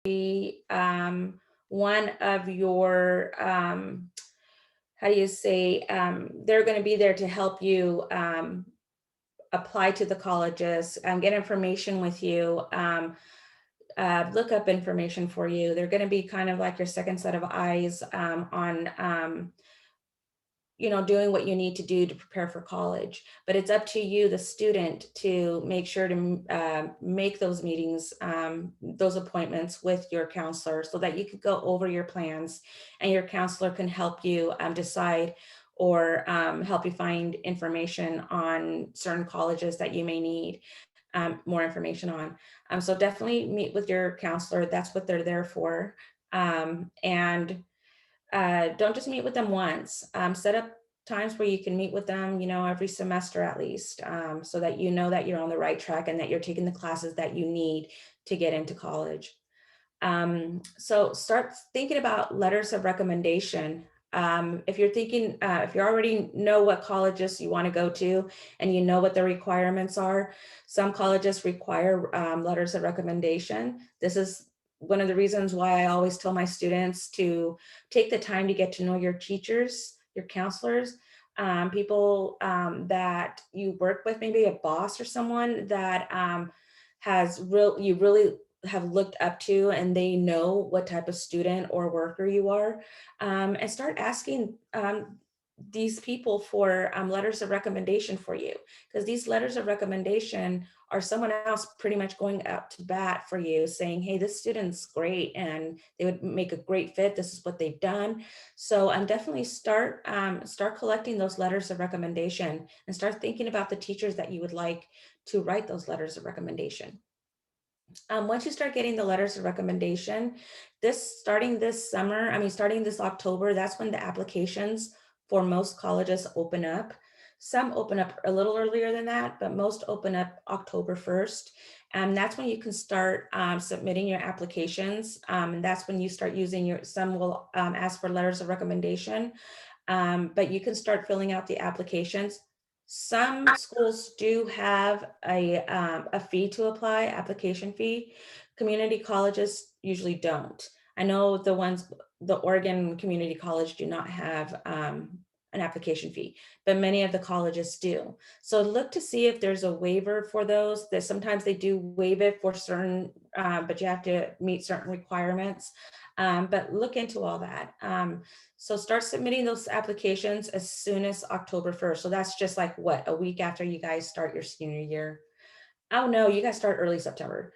be one of your, how do you say, they're going to be there to help you apply to the colleges, get information with you, look up information for you. They're going to be kind of like your second set of eyes on doing what you need to do to prepare for college. But it's up to you, the student, to make sure to make those meetings, those appointments with your counselor, so that you could go over your plans and your counselor can help you decide or help you find information on certain colleges that you may need more information on. So definitely meet with your counselor. That's what they're there for. And don't just meet with them once. Set up times where you can meet with them, every semester at least, so that you know that you're on the right track and that you're taking the classes that you need to get into college. So start thinking about letters of recommendation. If you're thinking, if you already know what colleges you want to go to and you know what the requirements are, some colleges require letters of recommendation. This is one of the reasons why I always tell my students to take the time to get to know your teachers, your counselors, people that you work with, maybe a boss or someone that you really have looked up to, and they know what type of student or worker you are, and start asking these people for letters of recommendation for you, because these letters of recommendation are someone else pretty much going out to bat for you, saying, hey, this student's great and they would make a great fit. This is what they've done. So definitely start collecting those letters of recommendation and start thinking about the teachers that you would like to write those letters of recommendation. Once you start getting the letters of recommendation, starting this October, that's when the applications for most colleges open up. Some open up a little earlier than that, but most open up October 1st. And that's when you can start submitting your applications. And that's when you start using some will ask for letters of recommendation, but you can start filling out the applications. Some schools do have a fee to apply, application fee. Community colleges usually don't. I know the Oregon Community College do not have an application fee, but many of the colleges do. So look to see if there's a waiver for those. That sometimes they do waive it for certain, but you have to meet certain requirements. But look into all that. So start submitting those applications as soon as October 1st. So that's just like a week after you guys start your senior year. Oh no, you guys start early September.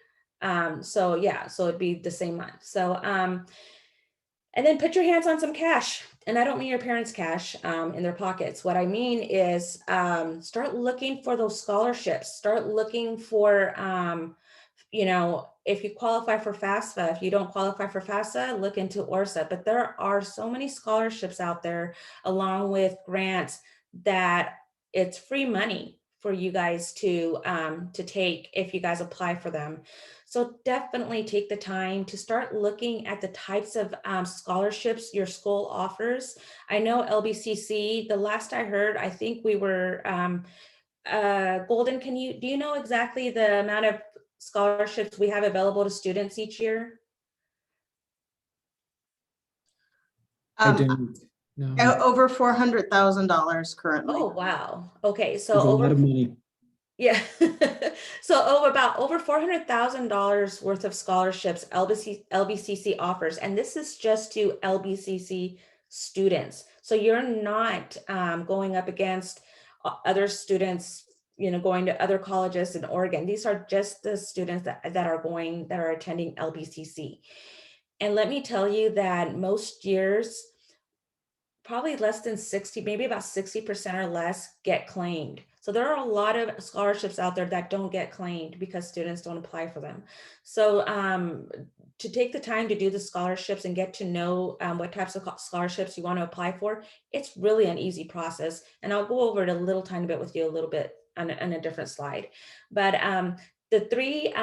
So yeah, so it'd be the same month. So, and then put your hands on some cash. And I don't mean your parents' cash in their pockets. What I mean is start looking for those scholarships. Start looking for, if you qualify for FAFSA. If you don't qualify for FAFSA, look into ORSA. But there are so many scholarships out there, along with grants, that it's free money for you guys to take if you guys apply for them. So definitely take the time to start looking at the types of scholarships your school offers. I know LBCC, the last I heard, I think we were, Golden, do you know exactly the amount of scholarships we have available to students each year? I don't know. Over $400,000 currently. Oh, wow. Okay. So There's a lot of money. Yeah. So over $400,000 worth of scholarships LBCC offers, and this is just to LBCC students. So you're not going up against other students, going to other colleges in Oregon. These are just the students that are attending LBCC. And let me tell you that most years, probably less than 60, maybe about 60% or less get claimed. So there are a lot of scholarships out there that don't get claimed because students don't apply for them. So to take the time to do the scholarships and get to know what types of scholarships you want to apply for, it's really an easy process. And I'll go over it a little tiny bit with you a little bit on a different slide. But the three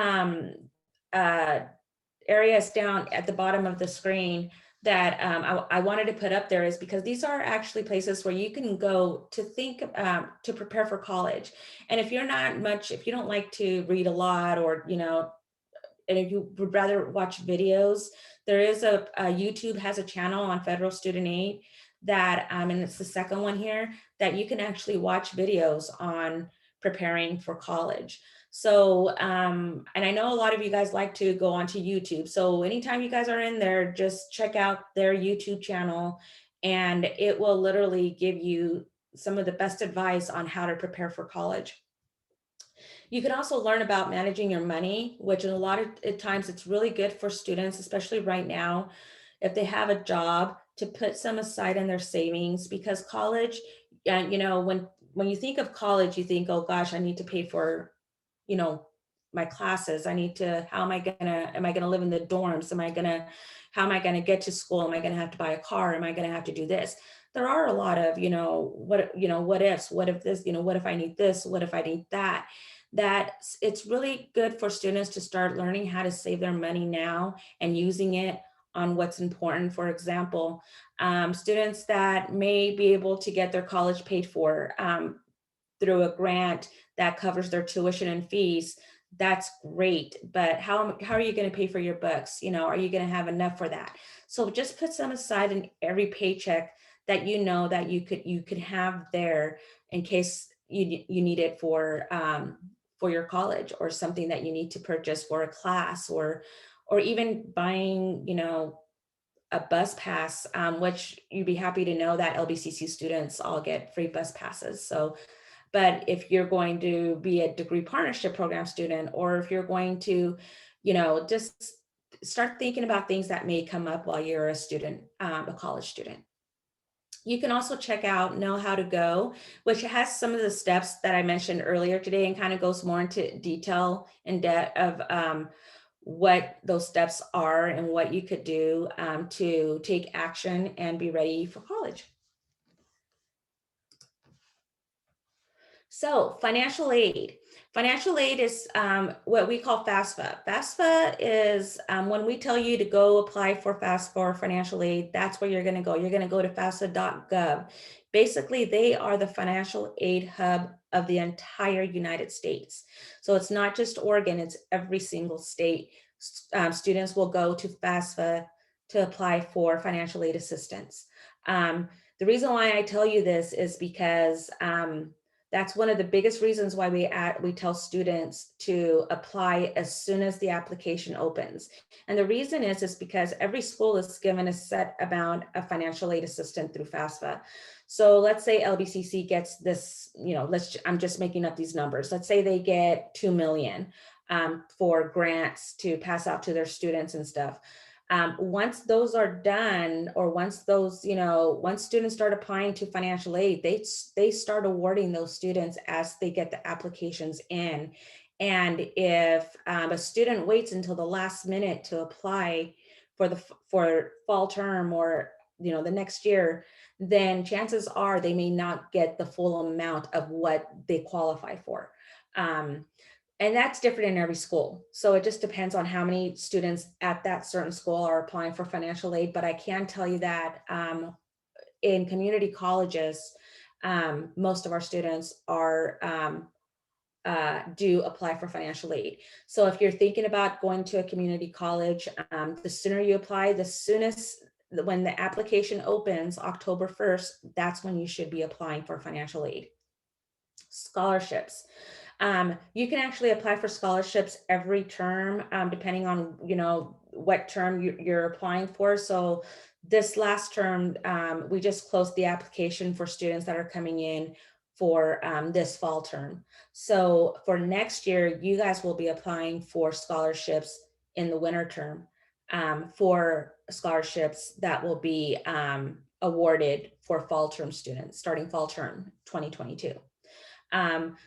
areas down at the bottom of the screen that I wanted to put up there is because these are actually places where you can go to think to prepare for college. And if you don't like to read a lot, or and if you would rather watch videos, there is a YouTube has a channel on federal student aid that, and it's the second one here, that you can actually watch videos on preparing for college. So, and I know a lot of you guys like to go onto YouTube. So anytime you guys are in there, just check out their YouTube channel, and it will literally give you some of the best advice on how to prepare for college. You can also learn about managing your money, which in a lot of times it's really good for students, especially right now, if they have a job, to put some aside in their savings, because college, you know, when you think of college, you think, oh gosh, I need to pay for, you know, my classes. I need to, am I gonna live in the dorms? How am I gonna get to school? Am I gonna have to buy a car? Am I gonna have to do this? There are a lot of, what ifs, what if this, what if I need this? What if I need that? That it's really good for students to start learning how to save their money now and using it on what's important. For example, students that may be able to get their college paid for through a grant that covers their tuition and fees, that's great. But how are you going to pay for your books? Are you going to have enough for that? So just put some aside in every paycheck that that you could have there in case you need it for your college, or something that you need to purchase for a class, or even buying, a bus pass, which you'd be happy to know that LBCC students all get free bus passes. So, but if you're going to be a degree partnership program student, or if you're going to, just start thinking about things that may come up while you're a student, a college student. You can also check out Know How to Go, which has some of the steps that I mentioned earlier today, and kind of goes more into detail and depth of what those steps are and what you could do to take action and be ready for college. So financial aid. Financial aid is what we call FAFSA. FAFSA is when we tell you to go apply for FAFSA or financial aid, that's where you're going to go. You're going to go to FAFSA.gov. Basically, they are the financial aid hub of the entire United States. So it's not just Oregon, it's every single state. Students will go to FAFSA to apply for financial aid assistance. The reason why I tell you this is because that's one of the biggest reasons why we tell students to apply as soon as the application opens. And the reason is because every school is given a set amount of financial aid assistance through FAFSA. So let's say LBCC gets this, I'm just making up these numbers. Let's say they get 2 million for grants to pass out to their students and stuff. Once those are done, or once students start applying to financial aid, they start awarding those students as they get the applications in. And if a student waits until the last minute to apply for fall term, or the next year, then chances are they may not get the full amount of what they qualify for. And that's different in every school. So it just depends on how many students at that certain school are applying for financial aid. But I can tell you that in community colleges, most of our students are do apply for financial aid. So if you're thinking about going to a community college, the sooner you apply, the soonest, when the application opens October 1st, that's when you should be applying for financial aid. Scholarships. You can actually apply for scholarships every term, depending on, what term you're applying for. So this last term, we just closed the application for students that are coming in for this fall term. So for next year, you guys will be applying for scholarships in the winter term, for scholarships that will be awarded for fall term students, starting fall term 2022.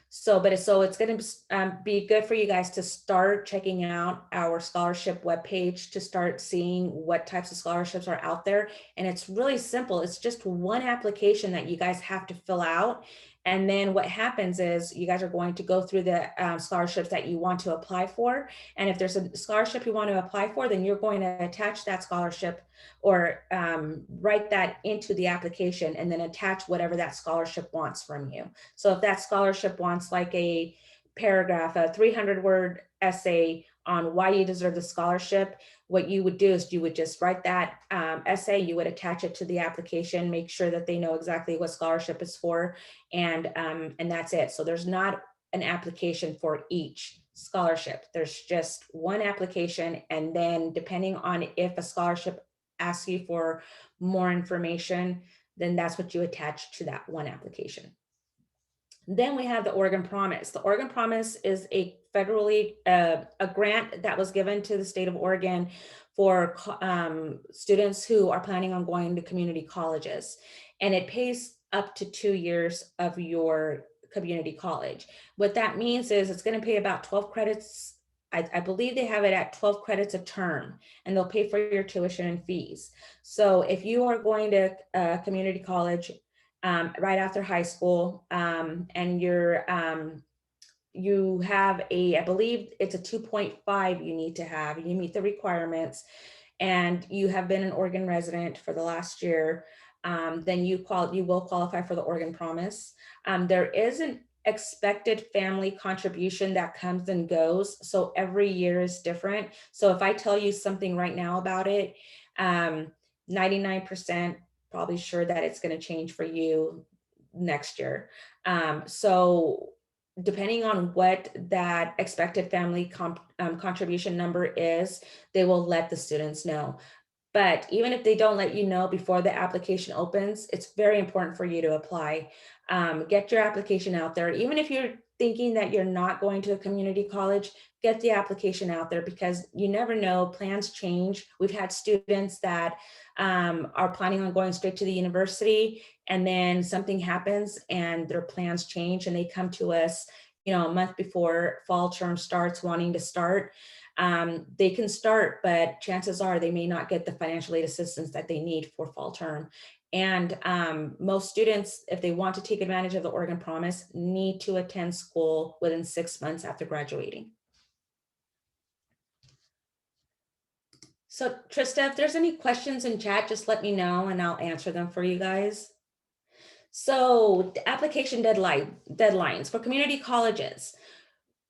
So it's going to be good for you guys to start checking out our scholarship webpage, to start seeing what types of scholarships are out there. And it's really simple. It's just one application that you guys have to fill out. And then what happens is you guys are going to go through the scholarships that you want to apply for. And if there's a scholarship you want to apply for, then you're going to attach that scholarship, or write that into the application, and then attach whatever that scholarship wants from you. So if that scholarship wants like a paragraph, a 300-word essay on why you deserve the scholarship, what you would do is you would just write that essay, you would attach it to the application, make sure that they know exactly what scholarship is for, and that's it. So there's not an application for each scholarship. There's just one application, and then depending on if a scholarship asks you for more information, then that's what you attach to that one application. Then we have the Oregon Promise. The Oregon Promise is a federally, a grant that was given to the state of Oregon for students who are planning on going to community colleges. And it pays up to 2 years of your community college. What that means is it's going to pay about 12 credits. I believe they have it at 12 credits a term, and they'll pay for your tuition and fees. So if you are going to community college, right after high school, and you have I believe it's a 2.5 you need to have, you meet the requirements, and you have been an Oregon resident for the last year, then you will qualify for the Oregon Promise. There is an expected family contribution that comes and goes, so every year is different. So if I tell you something right now about it, 99% probably sure that it's going to change for you next year. So depending on what that expected family contribution number is, they will let the students know. But even if they don't let you know before the application opens, it's very important for you to apply. Get your application out there. Even if you're thinking that you're not going to a community college, get the application out there, because you never know, plans change. We've had students that are planning on going straight to the university, and then something happens and their plans change, and they come to us, a month before fall term starts, wanting to start. They can start, but chances are they may not get the financial aid assistance that they need for fall term. And most students, if they want to take advantage of the Oregon Promise, need to attend school within 6 months after graduating. So Trista, if there's any questions in chat, just let me know and I'll answer them for you guys. So the application deadlines for community colleges.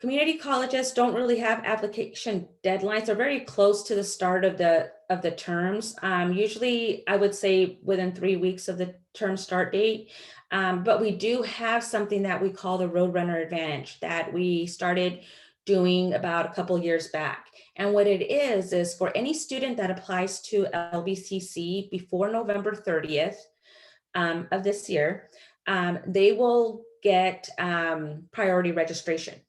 Community colleges don't really have application deadlines. They're very close to the start of the terms. Usually I would say within 3 weeks of the term start date. But we do have something that we call the Roadrunner Advantage that we started doing about a couple years back. And what it is for any student that applies to LBCC before November 30th of this year, they will get priority registration,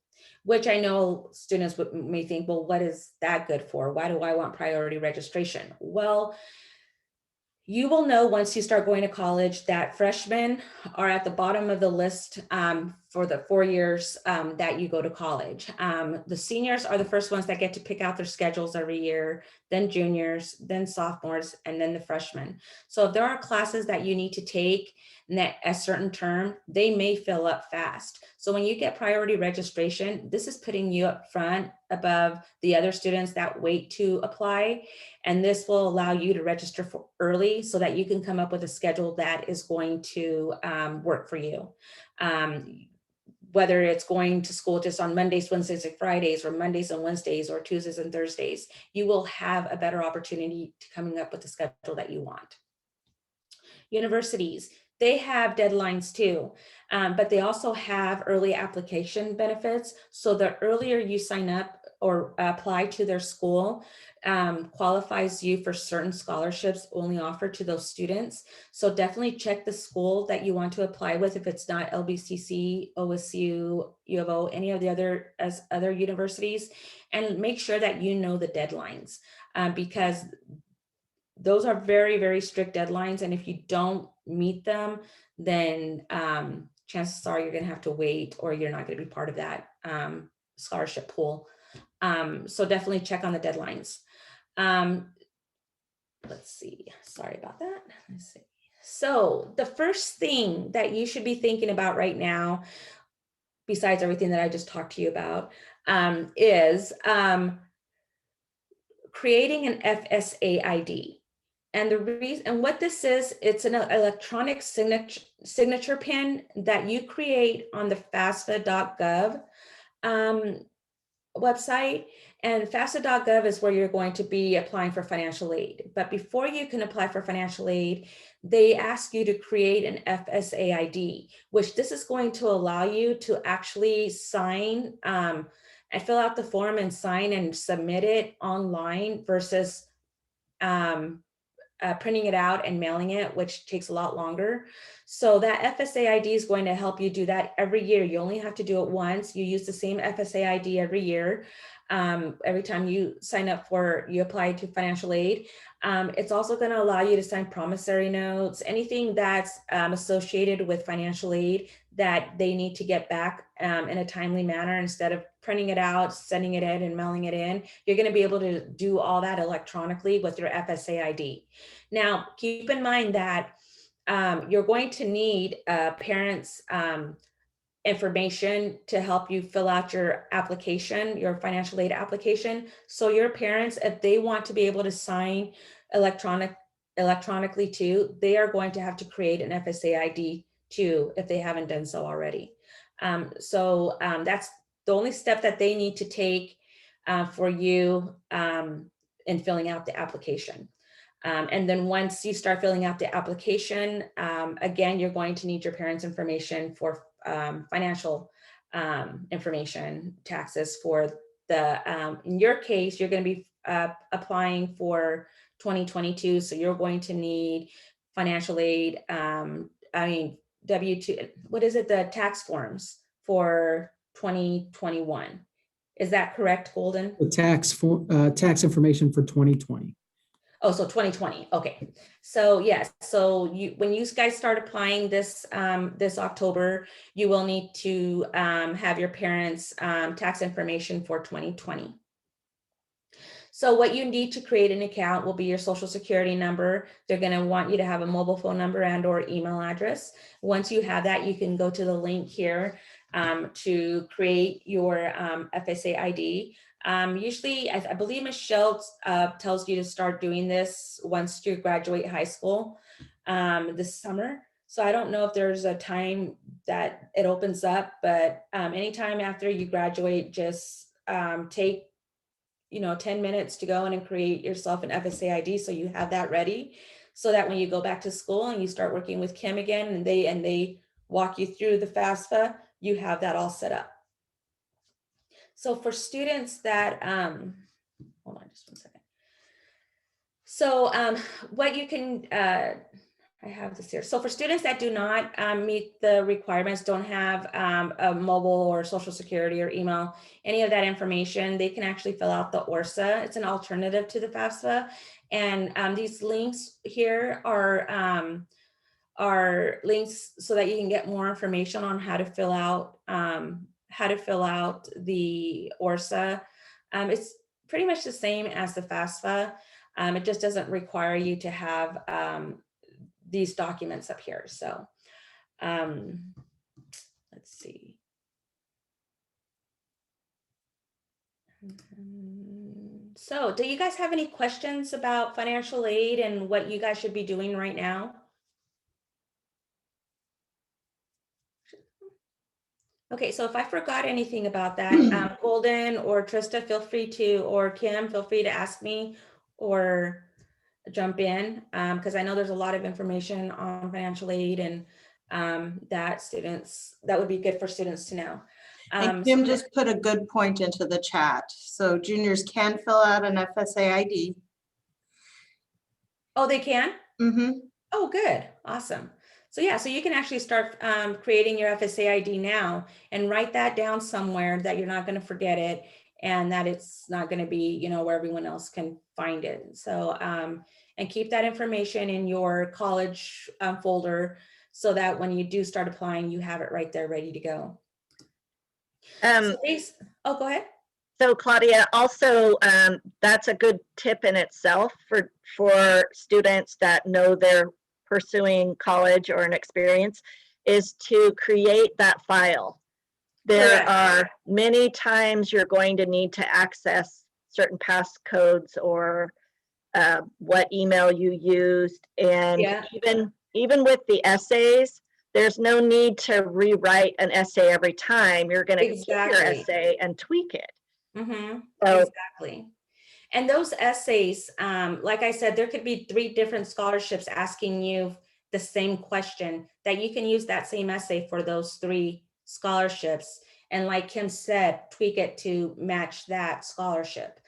which I know students may think, well, what is that good for? Why do I want priority registration? Well, you will know once you start going to college that freshmen are at the bottom of the list for the 4 years that you go to college. The seniors are the first ones that get to pick out their schedules every year, then juniors, then sophomores, and then the freshmen. So if there are classes that you need to take at a certain term, they may fill up fast. So when you get priority registration, this is putting you up front above the other students that wait to apply. And this will allow you to register for early so that you can come up with a schedule that is going to work for you. Whether it's going to school just on Mondays, Wednesdays, and Fridays, or Mondays and Wednesdays, or Tuesdays and Thursdays, you will have a better opportunity to coming up with the schedule that you want. Universities, they have deadlines too, but they also have early application benefits. So the earlier you sign up or apply to their school, qualifies you for certain scholarships only offered to those students. So definitely check the school that you want to apply with. If it's not LBCC, OSU, U of O, any of the other universities, and make sure that you know the deadlines, because those are very, very strict deadlines. And if you don't meet them, then chances are you're going to have to wait, or you're not going to be part of that scholarship pool. So definitely check on the deadlines. Let's see. Sorry about that. Let's see. So the first thing that you should be thinking about right now, besides everything that I just talked to you about, is creating an FSA ID. And the reason, and what this is, it's an electronic signature pin that you create on the FAFSA.gov. website, and FAFSA.gov is where you're going to be applying for financial aid. But before you can apply for financial aid, they ask you to create an FSA ID, which this is going to allow you to actually sign and fill out the form and sign and submit it online versus printing it out and mailing it, which takes a lot longer. So that FSA ID is going to help you do that every year. You only have to do it once. You use the same FSA ID every year. Every time you sign up you apply to financial aid. It's also going to allow you to sign promissory notes, anything that's associated with financial aid that they need to get back in a timely manner. Instead of printing it out, sending it in and mailing it in, you're going to be able to do all that electronically with your FSA ID. Now, keep in mind that you're going to need parents' information to help you fill out your application, your financial aid application. So your parents, if they want to be able to sign electronically too, they are going to have to create an FSA ID too, if they haven't done so already. That's the only step that they need to take for you in filling out the application. And then once you start filling out the application, again, you're going to need your parents' information for financial information, taxes for in your case, you're going to be applying for 2022. So you're going to need financial aid, W-2, what is it? The tax forms for 2021. Is that correct, Golden? The tax information for 2020. Oh, so 2020. Okay. So yes. So when you guys start applying this this October, you will need to have your parents' tax information for 2020. So what you need to create an account will be your social security number. They're going to want you to have a mobile phone number and or email address. Once you have that, you can go to the link here to create your FSA ID. Usually, I believe Michelle tells you to start doing this once you graduate high school this summer. So I don't know if there's a time that it opens up, but anytime after you graduate, just take 10 minutes to go in and create yourself an FSA ID so you have that ready, so that when you go back to school and you start working with Kim again and they walk you through the FAFSA, you have that all set up. So for students that, hold on just one second. So what you can, I have this here. So for students that do not meet the requirements, don't have a mobile or social security or email, any of that information, they can actually fill out the ORSA. It's an alternative to the FAFSA. And these links here are links so that you can get more information on how to fill out the ORSA. It's pretty much the same as the FAFSA. It just doesn't require you to have these documents up here. So let's see. So do you guys have any questions about financial aid and what you guys should be doing right now? Okay, so if I forgot anything about that, Golden or Trista, feel free to, or Kim, feel free to ask me or jump in, because I know there's a lot of information on financial aid and that would be good for students to know. And Kim just put a good point into the chat. So juniors can fill out an FSA ID. Oh, they can? Mm-hmm. Oh, good. Awesome. So yeah, so you can actually start creating your FSA ID now and write that down somewhere that you're not going to forget it and that it's not going to be, where everyone else can find it. So, and keep that information in your college folder so that when you do start applying, you have it right there ready to go. Oh, go ahead. So Claudia, also, that's a good tip in itself for students that know they're pursuing college or an experience, is to create that file. There Correct. are many times you're going to need to access certain passcodes or what email you used. And Yeah. even with the essays, there's no need to rewrite an essay every time. You're going to keep your essay and tweak it. Mm-hmm. So Exactly. And those essays, like I said, there could be 3 different scholarships asking you the same question, that you can use that same essay for those 3 scholarships. And like Kim said, tweak it to match that scholarship.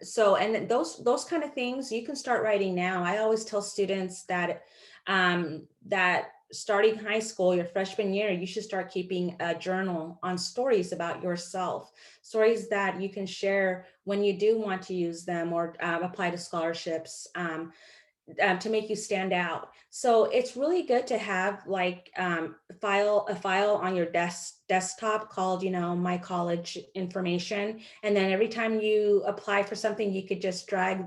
So, and then those kind of things you can start writing now. I always tell students that that starting high school, your freshman year, you should start keeping a journal on stories about yourself, stories that you can share when you do want to use them or apply to scholarships, to make you stand out. So it's really good to have like a file on your desktop called, my college information. And then every time you apply for something, you could just drag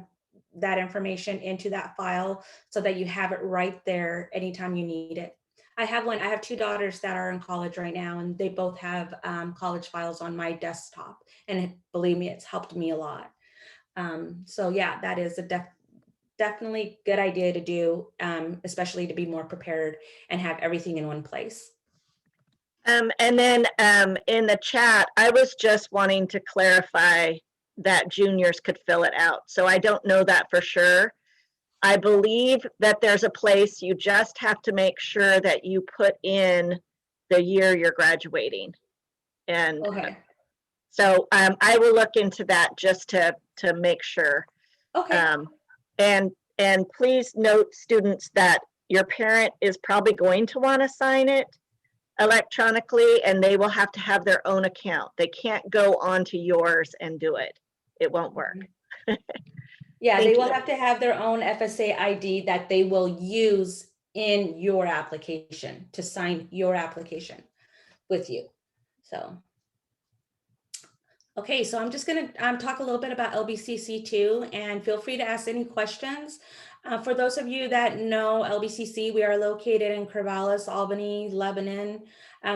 that information into that file so that you have it right there anytime you need it. I have 2 daughters that are in college right now, and they both have college files on my desktop. And believe me, it's helped me a lot. So yeah, that is a definitely good idea to do, especially to be more prepared and have everything in one place. and then in the chat, I was just wanting to clarify that juniors could fill it out. So I don't know that for sure. I believe that there's a place you just have to make sure that you put in the year you're graduating. And Okay. so I will look into that just to make sure. Okay. And please note, students, that your parent is probably going to want to sign it electronically, and they will have to have their own account. They can't go onto yours and do it. It won't work. Yeah, Thank they will you. have to have their own FSA ID that they will use in your application to sign your application with you. So, okay, so I'm just gonna talk a little bit about LBCC too, and feel free to ask any questions. For those of you that know LBCC, we are located in Corvallis, Albany, Lebanon.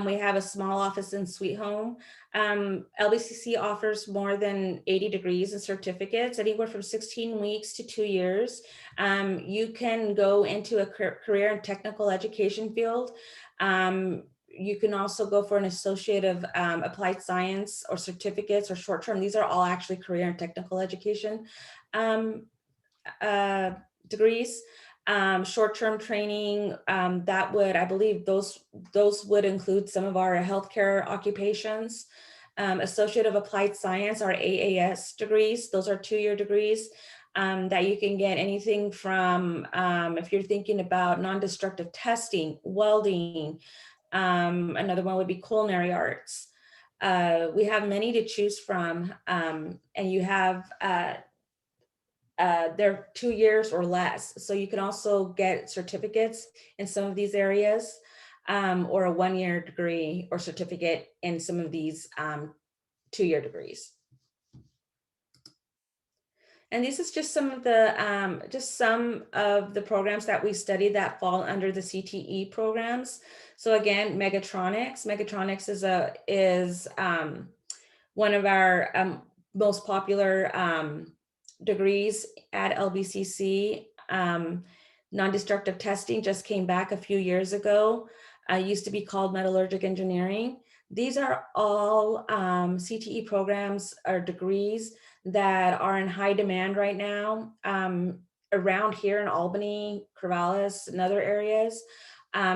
We have a small office in Sweet Home. LBCC offers more than 80 degrees and certificates, anywhere from 16 weeks to 2 years. You can go into a career and technical education field. You can also go for an associate of applied science or certificates or short-term. These are all actually career and technical education degrees. Short-term training, that would, I believe those would include some of our healthcare occupations. Associate of Applied Science, our AAS degrees, those are 2-year degrees that you can get anything from, if you're thinking about non-destructive testing, welding, another one would be culinary arts. We have many to choose from, and you have, they're 2 years or less. So you can also get certificates in some of these areas, or a 1-year degree or certificate in some of these 2-year degrees. And this is just some of the programs that we study that fall under the CTE programs. So again, Megatronics. Megatronics is one of our most popular degrees at LBCC. Non-destructive testing just came back a few years ago. Used to be called metallurgic engineering. These are all CTE programs or degrees that are in high demand right now around here in Albany, Corvallis, and other areas.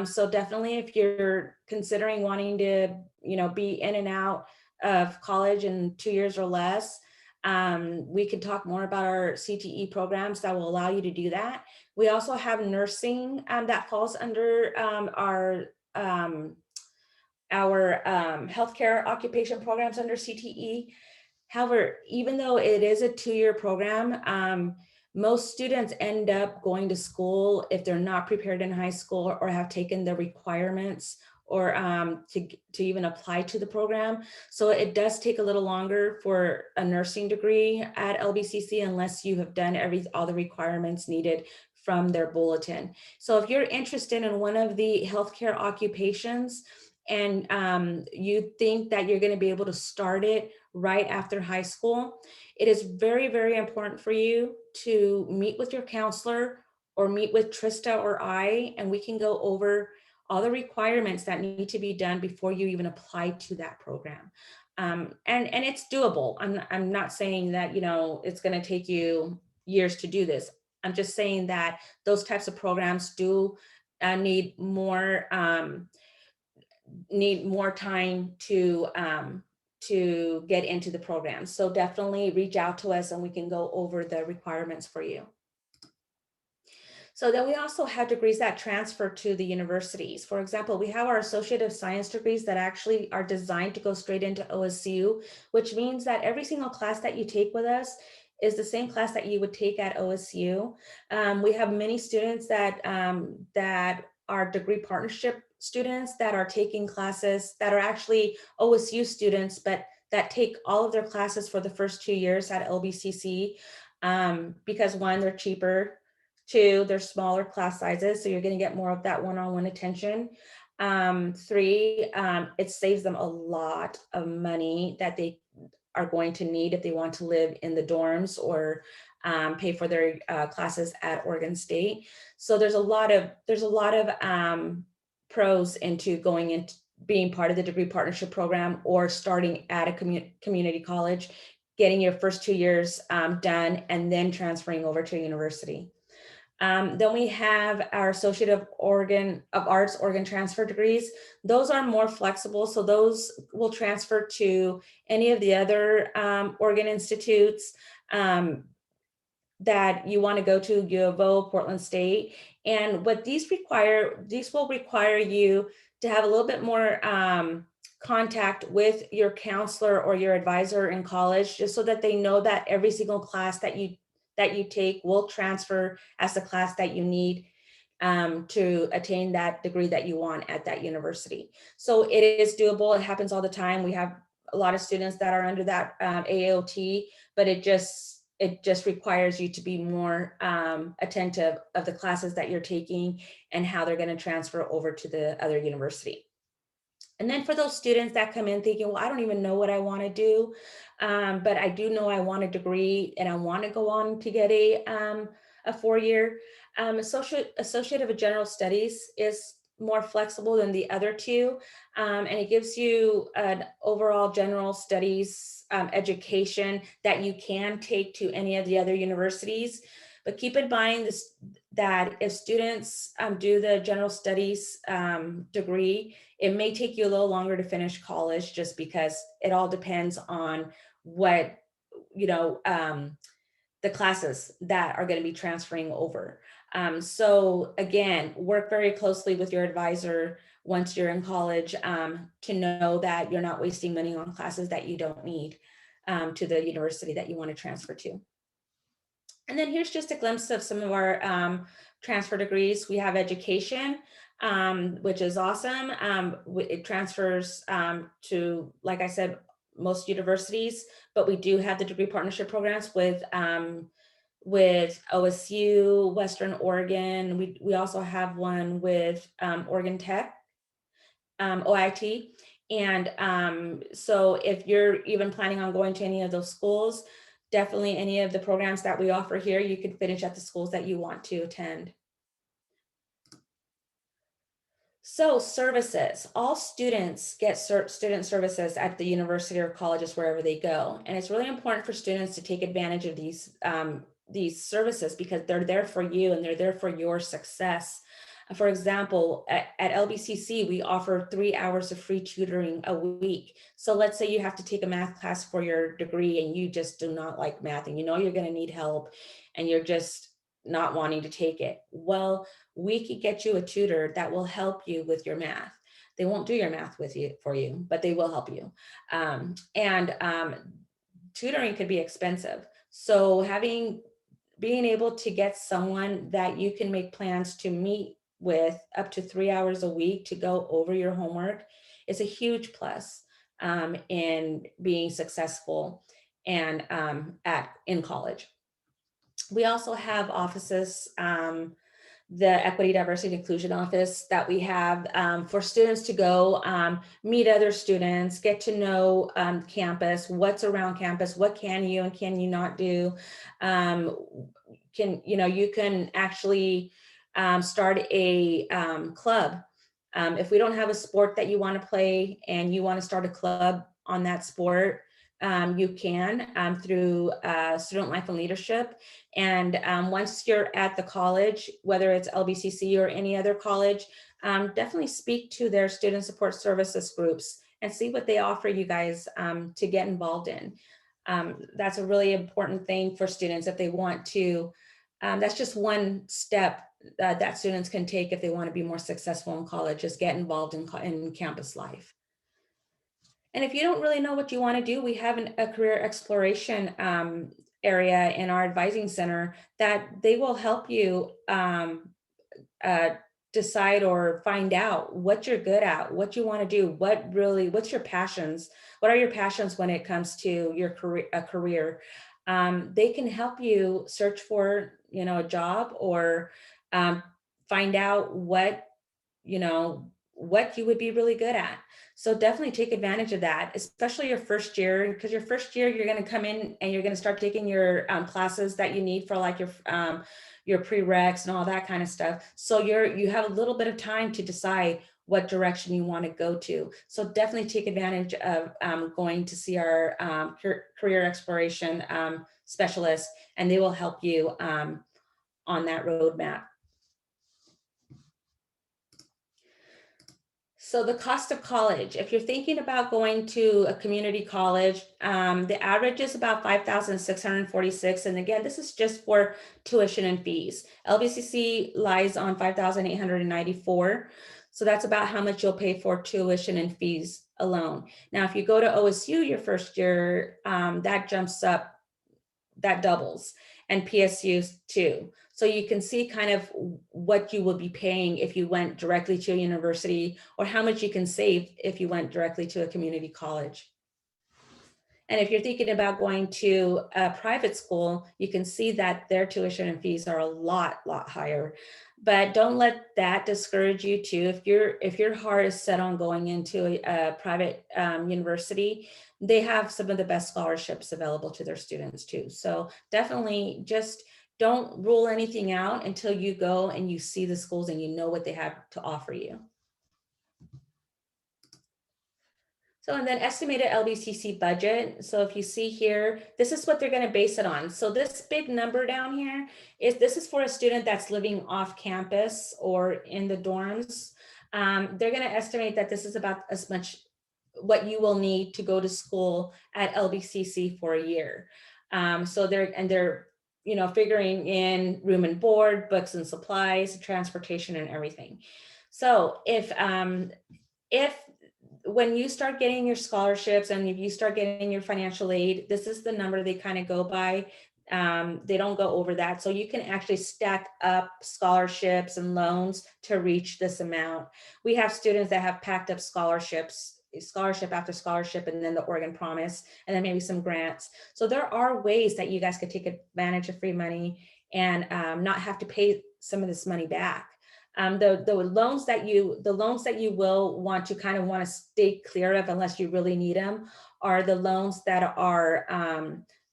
So definitely, if you're considering wanting to, be in and out of college in 2 years or less, we can talk more about our CTE programs that will allow you to do that. We also have nursing that falls under our healthcare occupation programs under CTE. However, even though it is a 2-year program, most students end up going to school if they're not prepared in high school or have taken the requirements or to even apply to the program. So it does take a little longer for a nursing degree at LBCC unless you have done all the requirements needed from their bulletin. So if you're interested in one of the healthcare occupations and you think that you're going to be able to start it right after high school, it is very, very important for you to meet with your counselor or meet with Trista or I, and we can go over all the requirements that need to be done before you even apply to that program. And it's doable. I'm not saying that, you know, it's going to take you years to do this. I'm just saying that those types of programs do need more time to get into the program. So definitely reach out to us and we can go over the requirements for you. So then we also have degrees that transfer to the universities. For example, we have our Associate of Science degrees that actually are designed to go straight into OSU, which means that every single class that you take with us is the same class that you would take at OSU. We have many students that are degree partnership students that are taking classes that are actually OSU students, but that take all of their classes for the first 2 years at LBCC because one, they're cheaper. Two, they're smaller class sizes, so you're going to get more of that one-on-one attention. Three, it saves them a lot of money that they are going to need if they want to live in the dorms or pay for their classes at Oregon State. So there's a lot of pros into going into being part of the degree partnership program or starting at a community college, getting your first 2 years done, and then transferring over to a university. Then we have our Associate of Arts Organ transfer degrees. Those are more flexible, so those will transfer to any of the other organ institutes that you want to go to, U of O, Portland State. And what these will require you to have a little bit more contact with your counselor or your advisor in college, just so that they know that every single class that you take will transfer as the class that you need to attain that degree that you want at that university. So it is doable. It happens all the time. We have a lot of students that are under that AOT, but it just requires you to be more attentive of the classes that you're taking and how they're going to transfer over to the other university. And then for those students that come in thinking, well, I don't even know what I want to do, but I do know I want a degree and I want to go on to get a 4-year. Associate of General Studies is more flexible than the other two, and it gives you an overall general studies education that you can take to any of the other universities. But keep in mind this, that if students do the general studies degree, it may take you a little longer to finish college just because it all depends on what, the classes that are going to be transferring over. So again, work very closely with your advisor once you're in college to know that you're not wasting money on classes that you don't need to the university that you want to transfer to. And then here's just a glimpse of some of our transfer degrees. We have education, which is awesome. It transfers to, like I said, most universities, but we do have the degree partnership programs with OSU, Western Oregon. We also have one with Oregon Tech, OIT. And so if you're even planning on going to any of those schools, definitely any of the programs that we offer here, you could finish at the schools that you want to attend. So services, all students get student services at the university or colleges wherever they go. And it's really important for students to take advantage of these services because they're there for you and they're there for your success. For example, at LBCC, we offer 3 hours of free tutoring a week. So let's say you have to take a math class for your degree and you just do not like math and you know you're going to need help and you're just not wanting to take it. Well, we could get you a tutor that will help you with your math. They won't do your math for you, but they will help you. Tutoring could be expensive. So being able to get someone that you can make plans to meet with up to 3 hours a week to go over your homework is a huge plus in being successful and in college. We also have offices, the Equity, Diversity, and Inclusion office that we have for students to go meet other students, get to know campus, what's around campus, what can you and can you not do. You can actually start a club. If we don't have a sport that you want to play and you want to start a club on that sport, you can through Student Life and Leadership. And once you're at the college, whether it's LBCC or any other college, definitely speak to their student support services groups and see what they offer you guys to get involved in. That's a really important thing for students if they want to. That's just one step that students can take if they want to be more successful in college, is get involved in campus life. And if you don't really know what you want to do, we have a career exploration area in our advising center that they will help you decide or find out what you're good at, what you want to do, what's your passions, what are your passions when it comes to your career. They can help you search for, a job, or find out what you would be really good at. So definitely take advantage of that, especially your first year, because your first year you're going to come in and you're going to start taking your classes that you need for like your prereqs and all that kind of stuff. So you have a little bit of time to decide what direction you want to go to. So definitely take advantage of going to see our career exploration specialist, and they will help you on that roadmap. So the cost of college, if you're thinking about going to a community college, the average is about $5,646. And again, this is just for tuition and fees. LBCC lies on $5,894. So that's about how much you'll pay for tuition and fees alone. Now, if you go to OSU your first year, that jumps up, that doubles, and PSU too. So you can see kind of what you will be paying if you went directly to a university, or how much you can save if you went directly to a community college. And if you're thinking about going to a private school, you can see that their tuition and fees are a lot higher. But don't let that discourage you too. If your heart is set on going into a private university, they have some of the best scholarships available to their students too. So definitely just don't rule anything out until you go and you see the schools and you know what they have to offer you. So, and then estimated LBCC budget. So if you see here, this is what they're going to base it on. So this big number down here this is for a student that's living off campus or in the dorms. They're going to estimate that this is about as much what you will need to go to school at LBCC for a year. So they're figuring in room and board, books and supplies, transportation, and everything. So if when you start getting your scholarships and if you start getting your financial aid, this is the number they kind of go by. They don't go over that. So you can actually stack up scholarships and loans to reach this amount. We have students that have packed up scholarship after scholarship, and then the Oregon Promise, and then maybe some grants. So there are ways that you guys could take advantage of free money and not have to pay some of this money back. The loans that you will want to stay clear of, unless you really need them, are the loans that are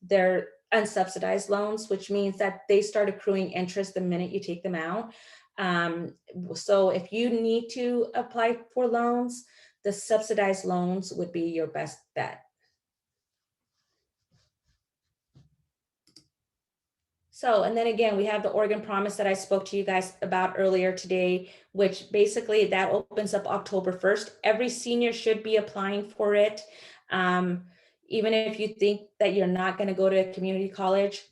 they're unsubsidized loans, which means that they start accruing interest the minute you take them out. So if you need to apply for loans, the subsidized loans would be your best bet. So, and then again, we have the Oregon Promise that I spoke to you guys about earlier today, which basically that opens up October 1st. Every senior should be applying for it. Even if you think that you're not going to go to a community college,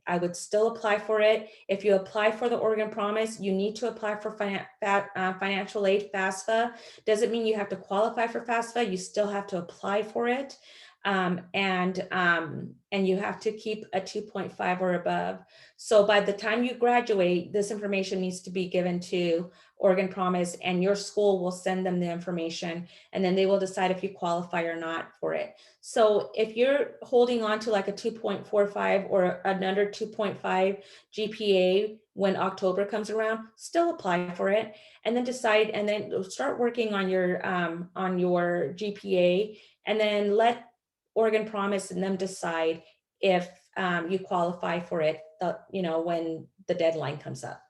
I would still apply for it. If you apply for the Oregon Promise, you need to apply for financial aid, FAFSA. Doesn't mean you have to qualify for FAFSA. You still have to apply for it. And you have to keep a 2.5 or above. So by the time you graduate, this information needs to be given to Oregon Promise, and your school will send them the information, and then they will decide if you qualify or not for it. So if you're holding on to like a 2.45 or another 2.5 GPA when October comes around, still apply for it, and then decide, and then start working on your GPA, and then let Oregon Promise and them decide if you qualify for it, when the deadline comes up.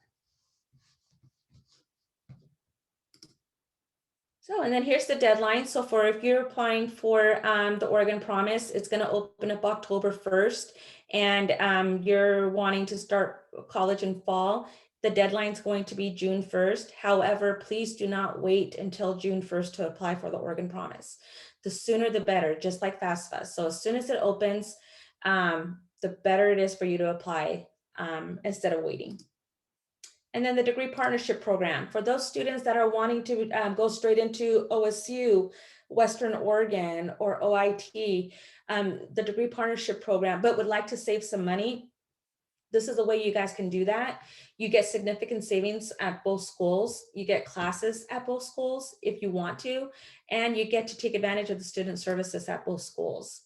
So, and then here's the deadline. So for if you're applying for the Oregon Promise, it's going to open up October 1st, and you're wanting to start college in fall, the deadline's going to be June 1st. However, please do not wait until June 1st to apply for the Oregon Promise. The sooner the better, just like FAFSA. So as soon as it opens, the better it is for you to apply instead of waiting. And then the degree partnership program for those students that are wanting to go straight into OSU, Western Oregon, or OIT, the degree partnership program, but would like to save some money. This is the way you guys can do that. You get significant savings at both schools. You get classes at both schools if you want to, and you get to take advantage of the student services at both schools.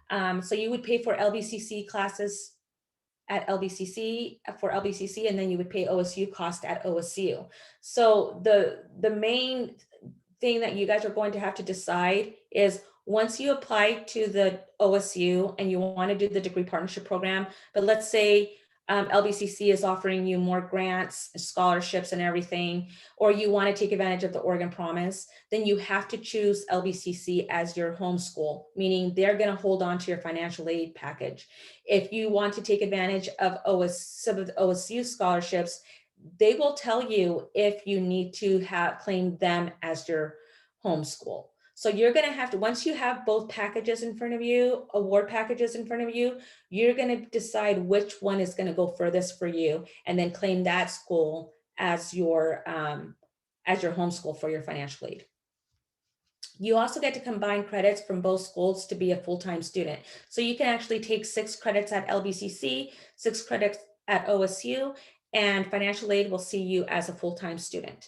So you would pay for LBCC classes at LBCC for LBCC, and then you would pay OSU cost at OSU. So the main thing that you guys are going to have to decide is once you apply to the OSU and you want to do the degree partnership program, but let's say LBCC is offering you more grants, scholarships, and everything, or you want to take advantage of the Oregon Promise, then you have to choose LBCC as your home school, meaning they're going to hold on to your financial aid package. If you want to take advantage of some of the OSU scholarships, they will tell you if you need to claim them as your home school. So you're going to have to, once you have both packages in front of you, award packages in front of you, you're going to decide which one is going to go furthest for you, and then claim that school as your home school for your financial aid. You also get to combine credits from both schools to be a full-time student. So you can actually take 6 credits at LBCC, 6 credits at OSU, and financial aid will see you as a full-time student.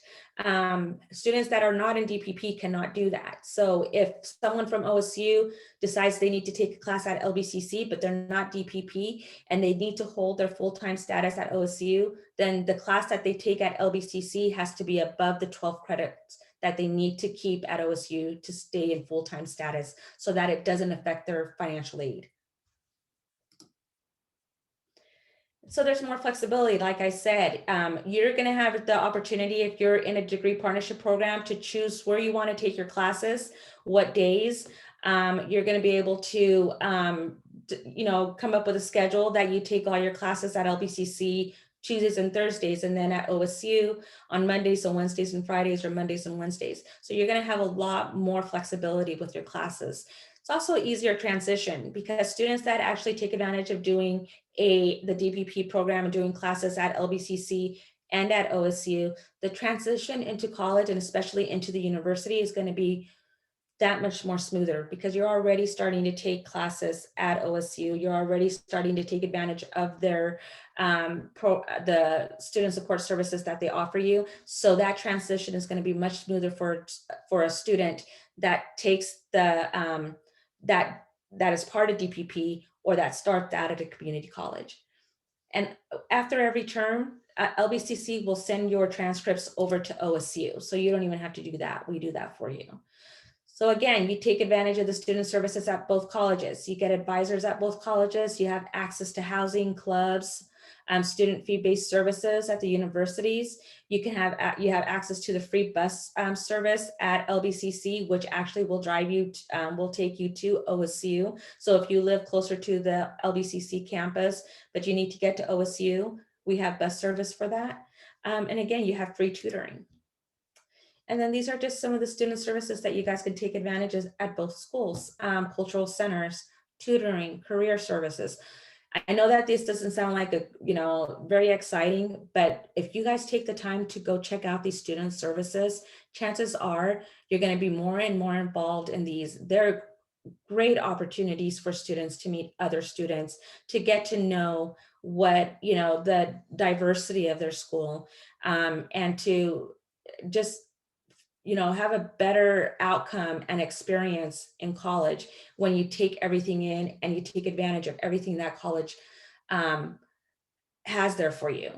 Students that are not in DPP cannot do that. So if someone from OSU decides they need to take a class at LBCC, but they're not DPP and they need to hold their full-time status at OSU, then the class that they take at LBCC has to be above the 12 credits that they need to keep at OSU to stay in full-time status so that it doesn't affect their financial aid. So there's more flexibility. Like I said, you're going to have the opportunity, if you're in a degree partnership program, to choose where you want to take your classes, what days. You're going to be able to, come up with a schedule that you take all your classes at LBCC Tuesdays and Thursdays, and then at OSU on Mondays and Wednesdays and Fridays, or Mondays and Wednesdays. So you're going to have a lot more flexibility with your classes. It's also an easier transition because students that actually take advantage of doing the DPP program and doing classes at LBCC and at OSU, the transition into college and especially into the university is going to be that much more smoother because you're already starting to take classes at OSU. You're already starting to take advantage of their the student support services that they offer you. So that transition is going to be much smoother for a student that takes the that is part of DPP or that starts out at a community college. And after every term, LBCC will send your transcripts over to OSU. So you don't even have to do that. We do that for you. So again, you take advantage of the student services at both colleges. You get advisors at both colleges. You have access to housing, clubs, student fee-based services at the universities. You have access to the free bus service at LBCC, which actually will will take you to OSU. So if you live closer to the LBCC campus, but you need to get to OSU, we have bus service for that. And again, you have free tutoring. And then these are just some of the student services that you guys can take advantage of at both schools, cultural centers, tutoring, career services. I know that this doesn't sound like very exciting, but if you guys take the time to go check out these student services, chances are you're going to be more and more involved in these. They're great opportunities for students to meet other students, to get to know what, the diversity of their school, and to just have a better outcome and experience in college when you take everything in and you take advantage of everything that college has there for you.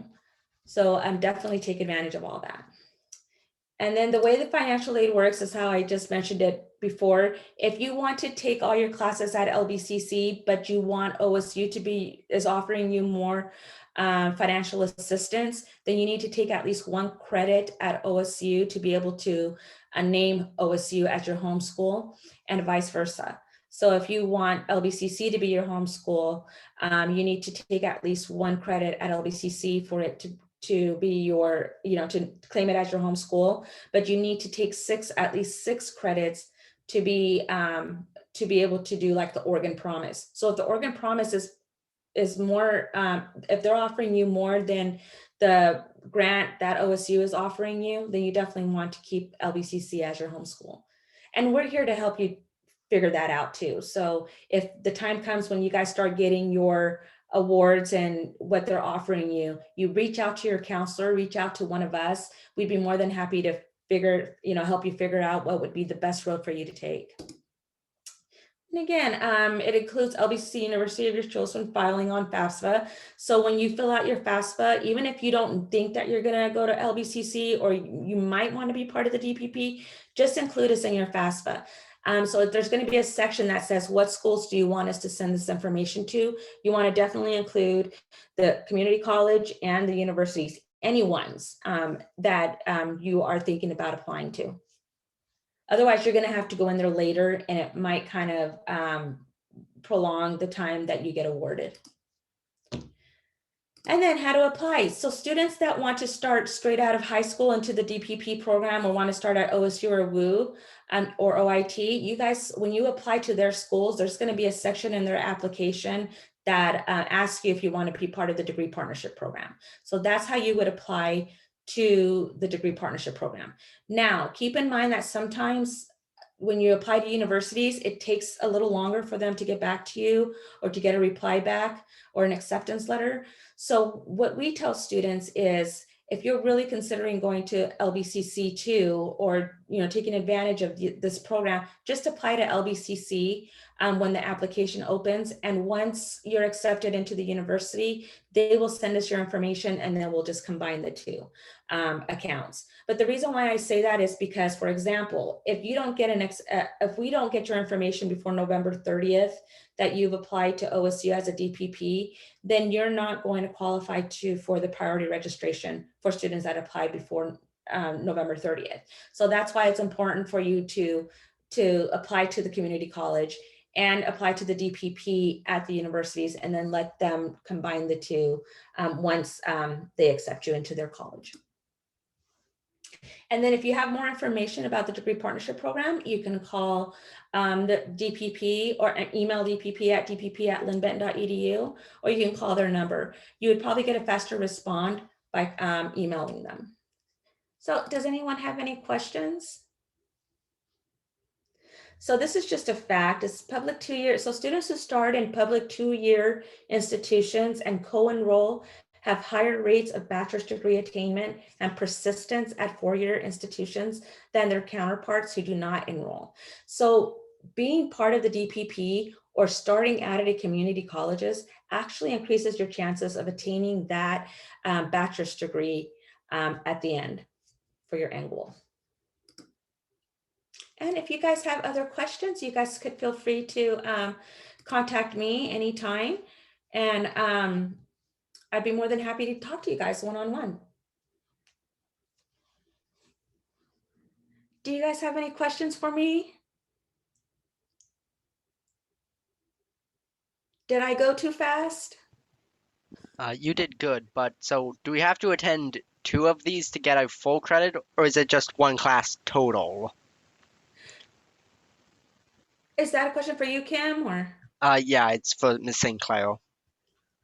So definitely take advantage of all that. And then the way the financial aid works is how I just mentioned it before. If you want to take all your classes at LBCC, but you want OSU to be, is offering you more financial assistance, then you need to take at least 1 credit at OSU to be able to name OSU as your home school, and vice versa. So if you want LBCC to be your home school, you need to take at least 1 credit at LBCC for it to be your, to claim it as your home school, but you need to take at least 6 credits to be able to do like the Oregon Promise. So if the Oregon Promise is more, if they're offering you more than the grant that OSU is offering you, then you definitely want to keep LBCC as your home school. And we're here to help you figure that out too. So if the time comes when you guys start getting your awards and what they're offering you, you reach out to your counselor, reach out to one of us. We'd be more than happy to help you figure out what would be the best road for you to take. And again, it includes LBC University of your chosen filing on FAFSA. So when you fill out your FAFSA, even if you don't think that you're gonna go to LBCC or you might want to be part of the DPP, just include us in your FAFSA. So there's going to be a section that says, what schools do you want us to send this information to? You want to definitely include the community college and the universities, any ones that you are thinking about applying to. Otherwise, you're going to have to go in there later, and it might kind of prolong the time that you get awarded. And then how to apply. So students that want to start straight out of high school into the DPP program or want to start at OSU or WU or OIT, you guys, when you apply to their schools, there's going to be a section in their application that asks you if you want to be part of the degree partnership program. So that's how you would apply to the degree partnership program. Now, keep in mind that sometimes when you apply to universities, it takes a little longer for them to get back to you or to get a reply back or an acceptance letter. So what we tell students is, if you're really considering going to LBCC too, or taking advantage of this program, just apply to LBCC when the application opens. And once you're accepted into the university, they will send us your information, and then we'll just combine the 2 accounts. But the reason why I say that is because, for example, if you don't get if we don't get your information before November 30th that you've applied to OSU as a DPP, then you're not going to qualify for the priority registration for students that apply before November 30th. So that's why it's important for you to apply to the community college and apply to the DPP at the universities, and then let them combine the 2 once they accept you into their college. And then if you have more information about the degree partnership program, you can call the DPP or email DPP at dpp@lynbenton.edu, or you can call their number. You would probably get a faster response by emailing them. So does anyone have any questions? So this is just a fact. It's public 2-year. So students who start in public 2-year institutions and co-enroll have higher rates of bachelor's degree attainment and persistence at 4-year institutions than their counterparts who do not enroll. So being part of the DPP or starting out at a community colleges actually increases your chances of attaining that bachelor's degree at the end for your end goal. And if you guys have other questions, you guys could feel free to contact me anytime. And I'd be more than happy to talk to you guys one-on-one. Do you guys have any questions for me? Did I go too fast? You did good, but so do we have to attend 2 of these to get a full credit, or is it just 1 class total? Is that a question for you, Kim, or? Yeah, it's for Miss St. Clair.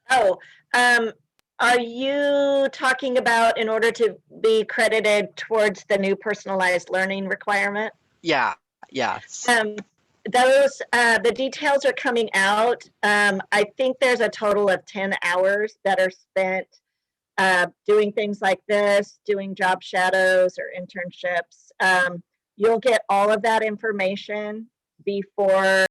Oh, are you talking about in order to be credited towards the new personalized learning requirement? Yeah, Those, the details are coming out. I think there's a total of 10 hours that are spent doing things like this, doing job shadows or internships. You'll get all of that information before